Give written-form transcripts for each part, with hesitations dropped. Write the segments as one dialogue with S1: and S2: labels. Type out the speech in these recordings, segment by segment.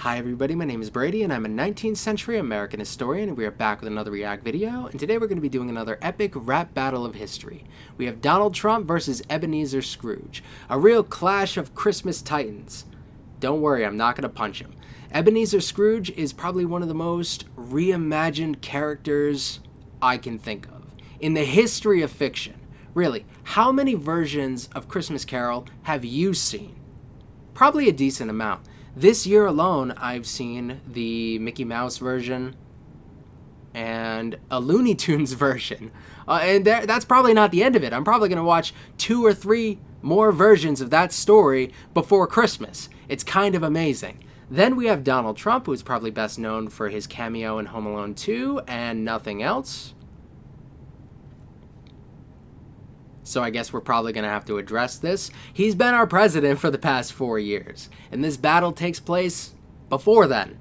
S1: Hi everybody, my name is Brady and I'm a 19th century American historian, and we are back with another React video, and today we're going to be doing another epic rap battle of history. We have Donald Trump versus Ebenezer Scrooge, a real clash of Christmas titans. Don't worry, I'm not going to punch him. Ebenezer Scrooge is probably one of the most reimagined characters I can think of in the history of fiction. Really, how many versions of Christmas Carol have you seen? Probably a decent amount. This year alone, I've seen the Mickey Mouse version and a Looney Tunes version. And that's probably not the end of it. I'm probably going to watch 2 or 3 more versions of that story before Christmas. It's kind of amazing. Then we have Donald Trump, who's probably best known for his cameo in Home Alone 2 and nothing else. So I guess we're probably going to have to address this. He's been our president for the past 4 years, and this battle takes place before then.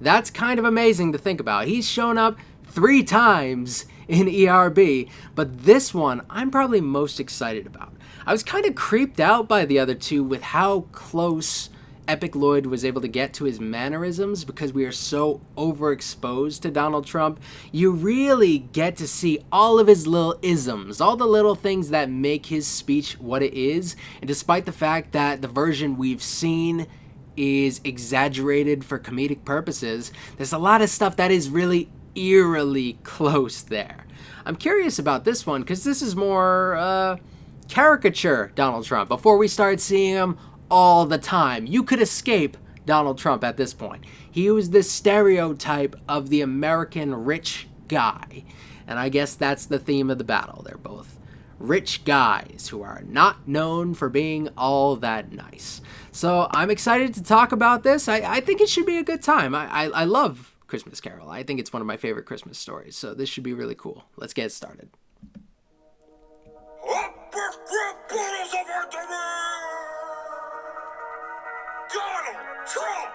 S1: That's kind of amazing to think about. He's shown up 3 times in ERB, but this one I'm probably most excited about. I was kind of creeped out by the other two with how close Epic Lloyd was able to get to his mannerisms because we are so overexposed to Donald Trump. You really get to see all of his little isms, all the little things that make his speech what it is. And despite the fact that the version we've seen is exaggerated for comedic purposes, there's a lot of stuff that is really eerily close there. I'm curious about this one because this is more caricature Donald Trump before we start seeing him all the time. You could escape Donald Trump at this point. He was the stereotype of the American rich guy. And I guess that's the theme of the battle. They're both rich guys who are not known for being all that nice. So I'm excited to talk about this. I think it should be a good time. I love Christmas Carol. I think it's one of my favorite Christmas stories. So this should be really cool. Let's get started. Donald Trump.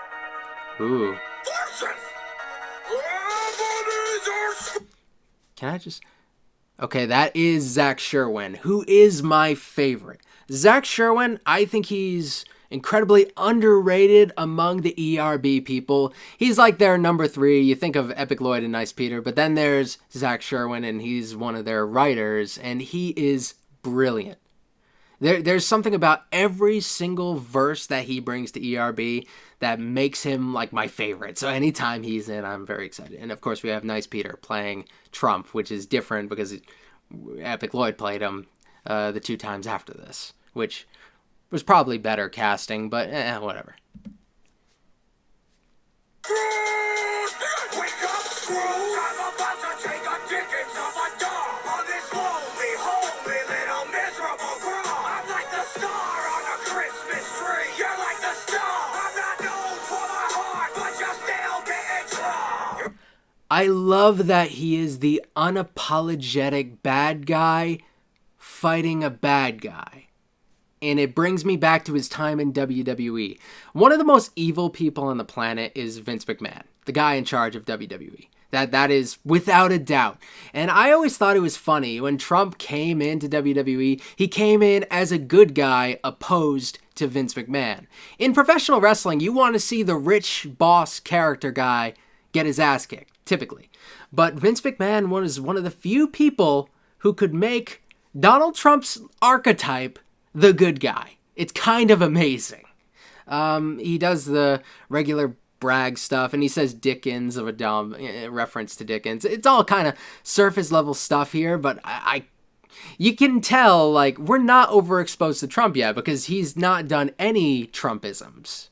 S1: Ooh. Can I just... Okay, that is Zach Sherwin, who is my favorite. Zach Sherwin, I think he's incredibly underrated among the ERB people. He's like their number 3. You think of Epic Lloyd and Nice Peter, but then there's Zach Sherwin, and he's one of their writers, and he is brilliant. There's something about every single verse that he brings to ERB that makes him like my favorite. So anytime he's in, I'm very excited. And of course we have Nice Peter playing Trump, which is different because Epic Lloyd played him the 2 times after this, which was probably better casting, but whatever. Wake up, Scrooge! I'm about to take a ticket to my dog on this lonely, homely little miserable grove. I'm like the star on a Christmas tree. You're like the star. I'm not known for my heart, but you're still getting drunk. I love that he is the unapologetic bad guy fighting a bad guy. And it brings me back to his time in WWE. One of the most evil people on the planet is Vince McMahon, the guy in charge of WWE. That is without a doubt. And I always thought it was funny when Trump came into WWE, he came in as a good guy opposed to Vince McMahon. In professional wrestling, you want to see the rich boss character guy get his ass kicked, typically. But Vince McMahon was one of the few people who could make Donald Trump's archetype the good guy. It's kind of amazing. He does the regular brag stuff, and he says Dickens of a dumb reference to Dickens. It's all kind of surface level stuff here, but you can tell, like, we're not overexposed to Trump yet because he's not done any Trumpisms.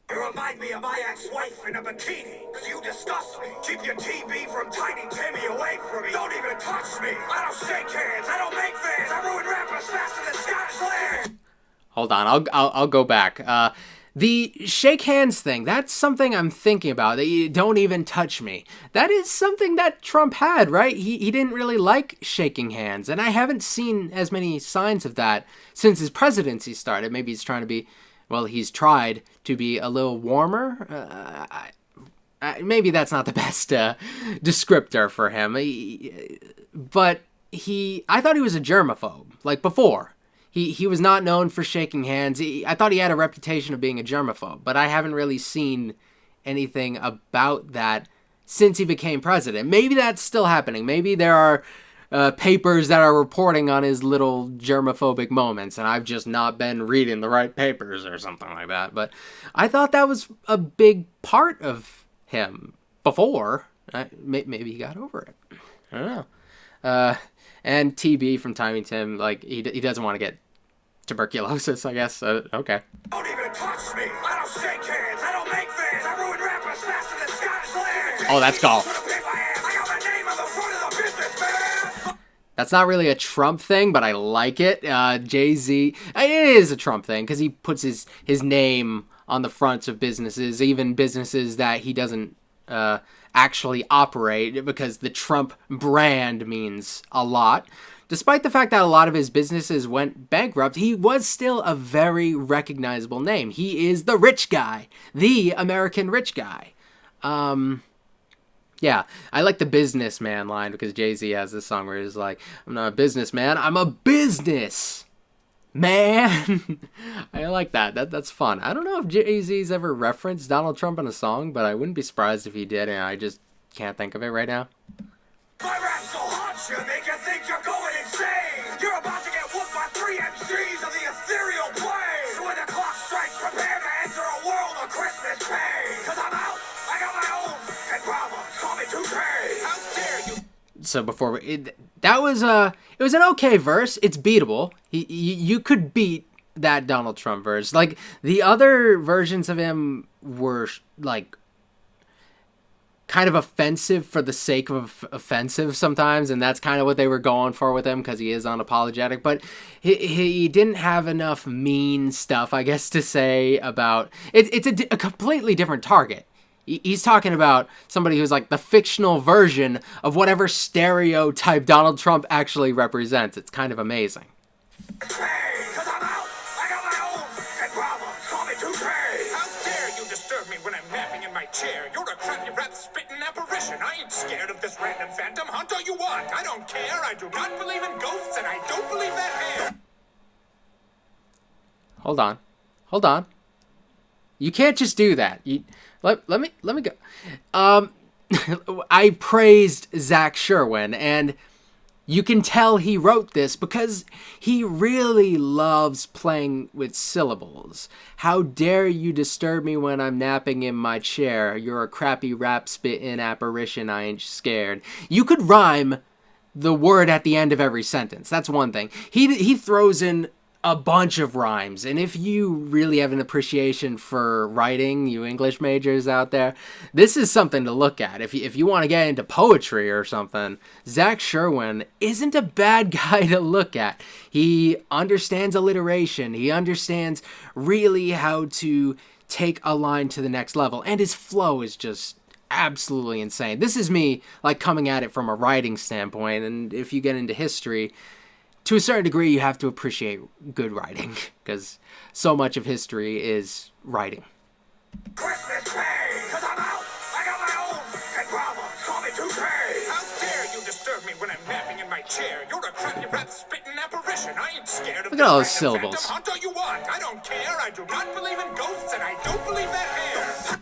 S1: You remind me of my ex-wife in a bikini, because you disgust me. Keep your TB from Tiny Timmy away from me. Don't even touch me. I don't shake hands. I don't make fans. I ruin rappers faster than Scottish Laird. Hold on, I'll go back. The shake hands thing, that's something I'm thinking about, that you don't even touch me. That is something that Trump had, right? He didn't really like shaking hands, and I haven't seen as many signs of that since his presidency started. Maybe he's trying to be... Well, he's tried to be a little warmer. Maybe that's not the best descriptor for him. But I thought he was a germaphobe, like before.
S2: he was not known for shaking hands. I thought he had a reputation of being a germaphobe, but I haven't really seen anything about that since he became president. Maybe that's still happening. Maybe there are papers that are reporting on his little germophobic moments, and I've just not been reading the right papers or something like that. But I thought that was a big part of him before. Maybe he got over it. I don't know. And TB from Timing Tim, like, he doesn't want to get tuberculosis, I guess. Okay.
S1: Don't even touch me. I don't shake hands. I don't make fans. I ruin rappers faster than Scottish lands.
S2: Oh, that's golf.
S1: I got my name on the front of the business, man.
S2: That's not really a Trump thing, but I like it. Jay-Z, it is a Trump thing because he puts his name on the fronts of businesses, even businesses that he doesn't actually operate, because the Trump brand means a lot. Despite the fact that a lot of his businesses went bankrupt, he was still a very recognizable name. He is the rich guy, the American rich guy. Yeah, I like the businessman line because Jay-Z has this song where he's like, I'm not a businessman, I'm a business man. I like that. That's fun. I don't know if Jay-Z's ever referenced Donald Trump in a song, but I wouldn't be surprised if he did, and I just can't think of it right now.
S1: My rap's so hot, you make you think you're going insane. You're about to get whooped by 3 MCs of the ethereal plane. So when the clock strikes, prepare to enter a world of Christmas pain. Cause I'm out, I got my own and problems, call me Toupee. How dare you?
S2: So before that was it was an okay verse. It's beatable. You could beat that Donald Trump verse. Like, the other versions of him were like kind of offensive for the sake of offensive sometimes, and that's kind of what they were going for with him because he is unapologetic. But he didn't have enough mean stuff, I guess, to say about it. It's a completely different target. He's talking about somebody who's like the fictional version of whatever stereotype Donald Trump actually represents. It's kind of amazing.
S1: Cause I'm out, I got my own and problems, call me Toupee. How dare you disturb me when I'm napping in my chair? You're a crappy rap spitting apparition. I ain't scared of this random phantom. Hunt all you want. I don't care. I do not believe in ghosts, and I don't believe that hair.
S2: Hold on. You can't just do that. Let me go. I praised Zach Sherwin, and you can tell he wrote this because he really loves playing with syllables. How dare you disturb me when I'm napping in my chair? You're a crappy rap spittin' apparition, I ain't scared. You could rhyme the word at the end of every sentence. That's one thing. He throws in a bunch of rhymes, and if you really have an appreciation for writing, you English majors out there, this is something to look at. If you want to get into poetry or something, Zach Sherwin isn't a bad guy to look at. He understands alliteration. He understands really how to take a line to the next level, and his flow is just absolutely insane. This is me like coming at it from a writing standpoint, and if you get into history, to a certain degree, you have to appreciate good writing, because so much of history is writing.
S1: Christmas Day, cause I'm out, I got my own and problems, call me Toupee. How dare you disturb me when I'm napping in my chair? You're a crappy rap spitting apparition. I ain't scared of
S2: Look at all those syllables.
S1: Phantom. Hunt all you want. I don't care. I do not believe in ghosts, and I don't believe that hair.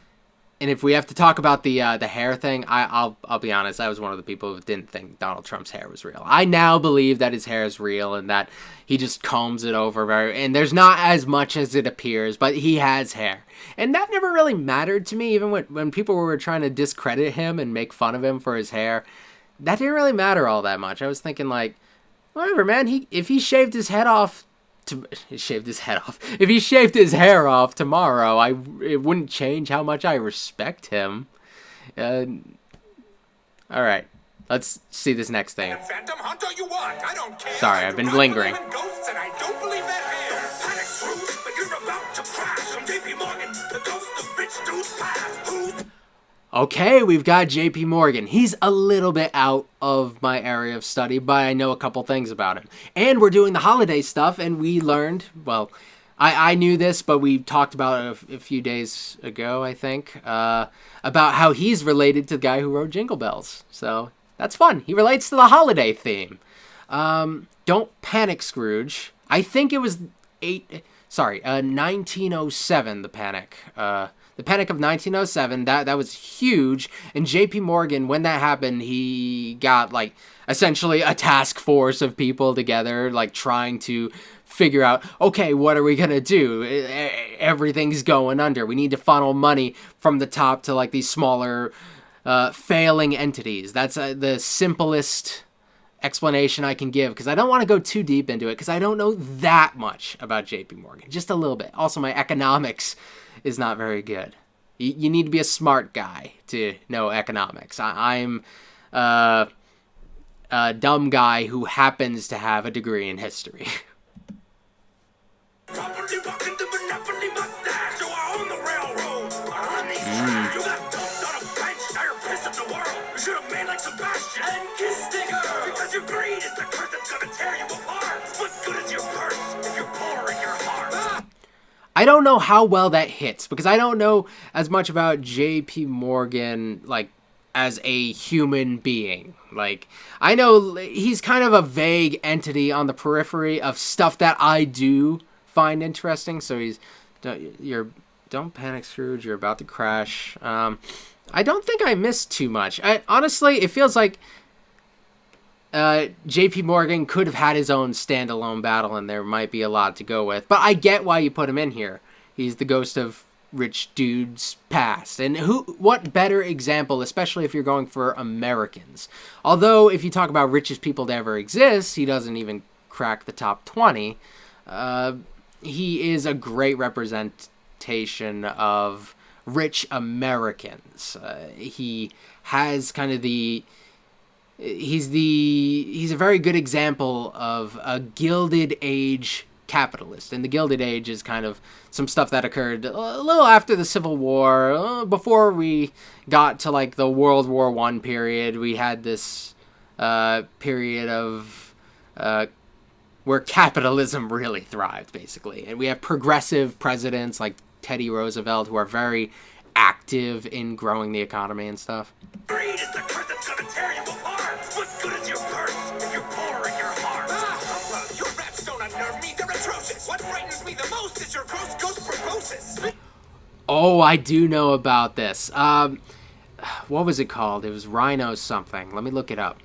S2: And if we have to talk about the hair thing, I'll be honest, I was one of the people who didn't think Donald Trump's hair was real. I now believe that his hair is real and that he just combs it over and there's not as much as it appears, but he has hair. And that never really mattered to me, even when people were trying to discredit him and make fun of him for his hair. That didn't really matter all that much. I was thinking, like, whatever, man. If he shaved his head off, if he shaved his hair off tomorrow, it wouldn't change how much I respect him. All right, let's see this next thing.
S1: Phantom, hunt all you want. I don't care.
S2: Sorry, I've been lingering.
S1: Ghosts, and I don't believe that hair. Panic, Scrooge, but you're about to crash. I'm JP Morgan, the ghost of rich dudes past. Who?
S2: Okay, we've got JP Morgan. He's a little bit out of my area of study, but I know a couple things about him. And we're doing the holiday stuff, and we learned, well, I knew this, but we talked about it a few days ago, I think, about how he's related to the guy who wrote Jingle Bells. So that's fun. He relates to the holiday theme. Don't panic, Scrooge. I think it was 1907, the panic. The Panic of 1907, that was huge. And J.P. Morgan, when that happened, he got, like, essentially a task force of people together, like, trying to figure out, okay, what are we going to do? Everything's going under. We need to funnel money from the top to, like, these smaller, failing entities. That's the simplest explanation I can give, because I don't want to go too deep into it, because I don't know that much about J.P. Morgan. Just a little bit. Also, my economics is not very good. You need to be a smart guy to know economics. I'm a dumb guy who happens to have a degree in history. I don't know how well that hits, because I don't know as much about J.P. Morgan, like, as a human being. Like, I know he's kind of a vague entity on the periphery of stuff that I do find interesting. So don't panic, Scrooge, you're about to crash. I don't think I missed too much. Honestly, it feels like J.P. Morgan could have had his own standalone battle, and there might be a lot to go with. But I get why you put him in here. He's the ghost of rich dudes past. And what better example, especially if you're going for Americans. Although, if you talk about richest people to ever exist, he doesn't even crack the top 20. He is a great representation of rich Americans. He has kind of he's a very good example of a Gilded Age capitalist. And the Gilded Age is kind of some stuff that occurred a little after the Civil War, before we got to, like, the World War I period. We had this period of where capitalism really thrived, basically. And we have progressive presidents like Teddy Roosevelt who are very active in growing the economy and stuff.
S1: Greed is the curse that's gonna tear you apart. What good is your purse if you're poor in your heart? Your raps don't unnerve me, they're atrocious. What frightens me the most is your gross ghost proboscis.
S2: Oh, I do know about this. What was it called? It was Rhino something. Let me look it up.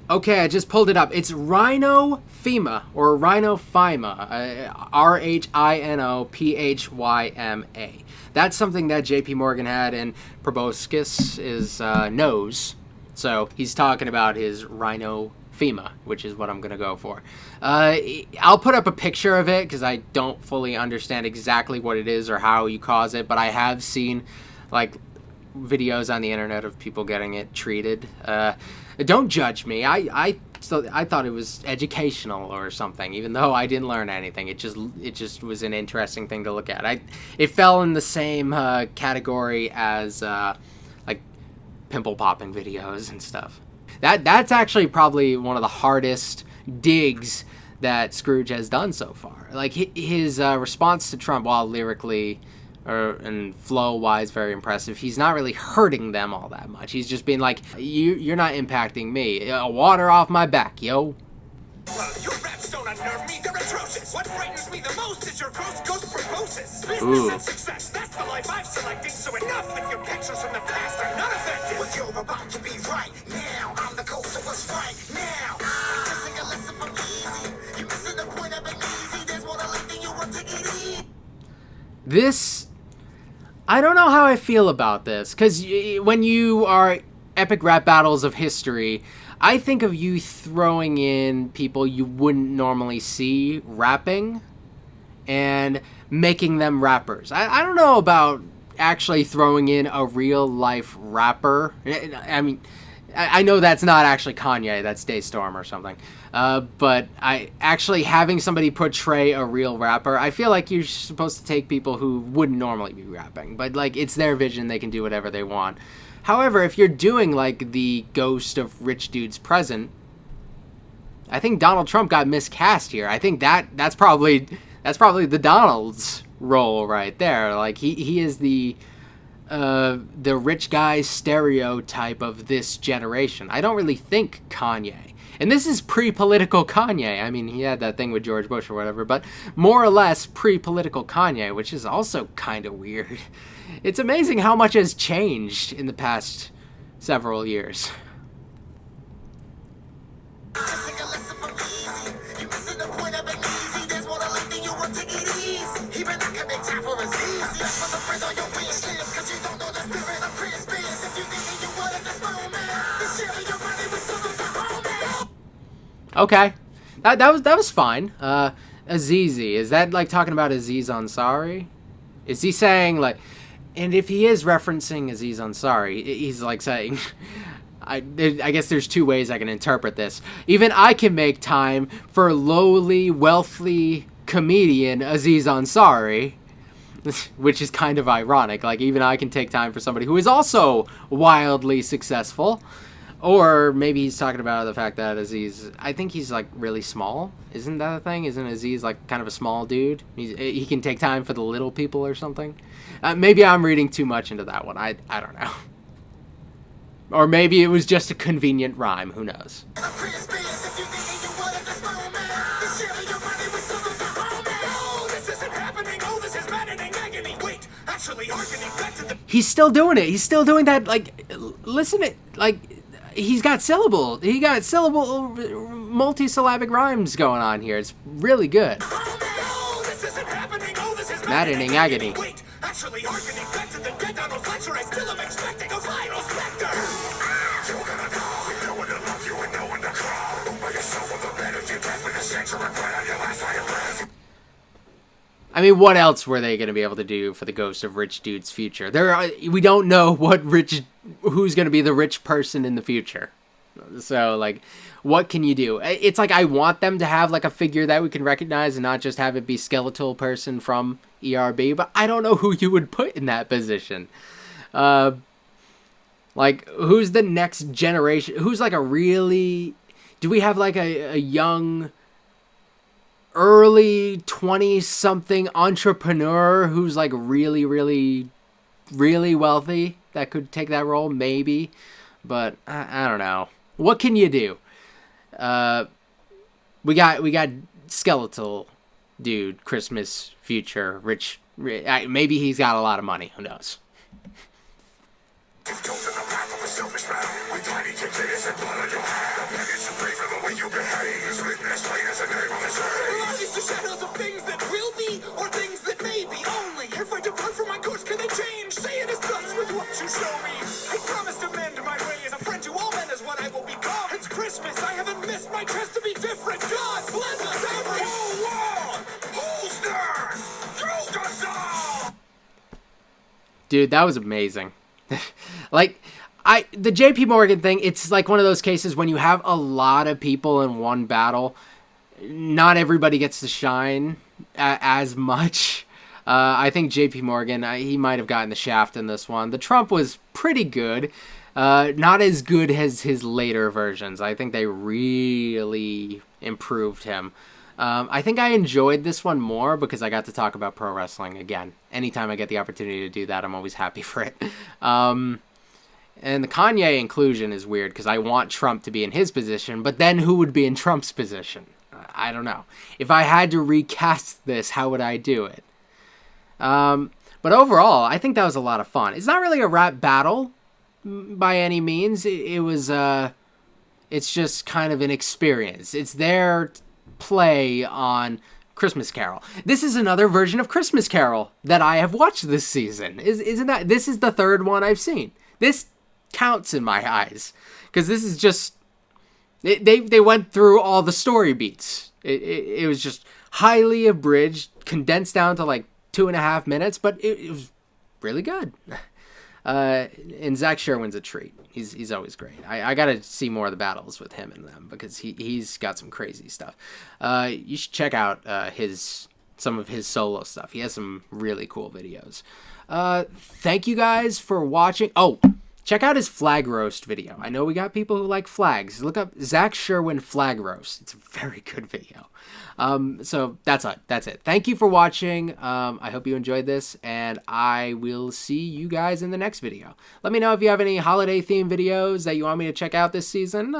S2: Okay, I just pulled it up. It's rhinophyma, or rhinophyma, rhinophyma. That's something that J.P. Morgan had, and proboscis is nose. So he's talking about his rhinophyma, which is what I'm going to go for. I'll put up a picture of it, because I don't fully understand exactly what it is or how you cause it, but I have seen, like, videos on the internet of people getting it treated. Don't judge me. I thought it was educational or something, even though I didn't learn anything. It just was an interesting thing to look at. It fell in the same category as like pimple popping videos and stuff. That's actually probably one of the hardest digs that Scrooge has done so far. Like, his response to Trump, while lyrically and flow-wise very impressive, he's not really hurting them all that much. He's just being like, you're not impacting me. Water off my back, yo.
S1: Your raps don't unnerve me, they're atrocious. What frightens me the most is your gross ghost proboscis. Business
S2: Ooh.
S1: and success, that's the life I've selected. So enough with your pictures from the past are not effective. What you're about to be right now, I'm the ghost of what's right now. Missing a lesson from easy. You're missing the point of Ebenezer. There's more to life than you want to get easy.
S2: This, I don't know how I feel about this, because when you are epic rap battles of history, I think of you throwing in people you wouldn't normally see rapping and making them rappers. I don't know about actually throwing in a real life rapper. I mean, I know that's not actually Kanye, that's Daystorm or something. But actually having somebody portray a real rapper, I feel like you're supposed to take people who wouldn't normally be rapping. But, like, it's their vision, they can do whatever they want. However, if you're doing, like, the ghost of rich dudes present, I think Donald Trump got miscast here. I think that's probably the Donald's role right there. Like, he is the the rich guy stereotype of this generation. I don't really think Kanye. And this is pre-political Kanye. I mean, he had that thing with George Bush or whatever, but more or less pre-political Kanye, which is also kind of weird. It's amazing how much has changed in the past several years. Okay, that was fine. Azizi, is that like talking about Aziz Ansari? Is he saying like, and if he is referencing Aziz Ansari, he's like saying, I guess there's two ways I can interpret this. Even I can make time for lowly, wealthy comedian Aziz Ansari, which is kind of ironic. Like, even I can take time for somebody who is also wildly successful. Or maybe he's talking about the fact that Aziz, I think he's like really small. Isn't that a thing? Isn't Aziz like kind of a small dude? He can take time for the little people or something. Maybe I'm reading too much into that one. I don't know. Or maybe it was just a convenient rhyme. Who knows? He's still doing it. He's still doing that. Like, listen to like. He's got multi-syllabic rhymes going on here. It's really good. Maddening agony.
S1: Actually harkening back to the dead Donald Fletcher, I still am expecting a final specter. You're gonna know, no one to love you and no one to call. Don't make yourself for the better, you death with a censor and put on your last line of breath.
S2: I mean, what else were they going to be able to do for the ghost of rich dude's future? We don't know who's going to be the rich person in the future. So, like, what can you do? It's like I want them to have, like, a figure that we can recognize and not just have it be skeletal person from ERB, but I don't know who you would put in that position. Like, who's the next generation? Who's, like, do we have, like, a young early 20-something entrepreneur who's like really, really, really wealthy that could take that role? Maybe, but I don't know. What can you do? We got skeletal dude, Christmas future, rich. Maybe he's got a lot of money. Who knows?
S1: The shadows of things that will be or things that may be only. If I depart from my course, can they change? Say it is thus with what you show me. I promise to mend my ways. A friend to all men is what I will become. It's Christmas. I haven't missed my chance to be different. God bless us every wall. Holster, through us all.
S2: Dude, that was amazing. Like, the JP Morgan thing, it's like one of those cases when you have a lot of people in one battle, not everybody gets to shine as much. I think JP Morgan, he might have gotten the shaft in this one. The Trump was pretty good. Not as good as his later versions. I think they really improved him. I think I enjoyed this one more because I got to talk about pro wrestling again. Anytime I get the opportunity to do that, I'm always happy for it. And the Kanye inclusion is weird because I want Trump to be in his position, but then who would be in Trump's position? I don't know. If I had to recast this, how would I do it? But overall, I think that was a lot of fun. It's not really a rap battle by any means. It's just kind of an experience. It's their play on Christmas Carol. This is another version of Christmas Carol that I have watched this season. Isn't that? This is the third one I've seen. This counts in my eyes because this is just. They went through all the story beats. It was just highly abridged, condensed down to like 2.5 minutes, but it was really good. And Zach Sherwin's a treat. He's always great. I got to see more of the battles with him and them because he's got some crazy stuff. You should check out some of his solo stuff. He has some really cool videos. Thank you guys for watching. Oh, Check out his flag roast video. I know we got people who like flags. Look up Zach Sherwin flag roast. It's a very good video. So that's it. Thank you for watching. I hope you enjoyed this, and I will see you guys in the next video. Let me know if you have any holiday themed videos that you want me to check out this season.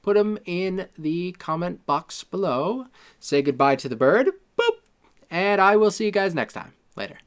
S2: Put them in the comment box below. Say goodbye to the bird. Boop. And I will see you guys next time. Later.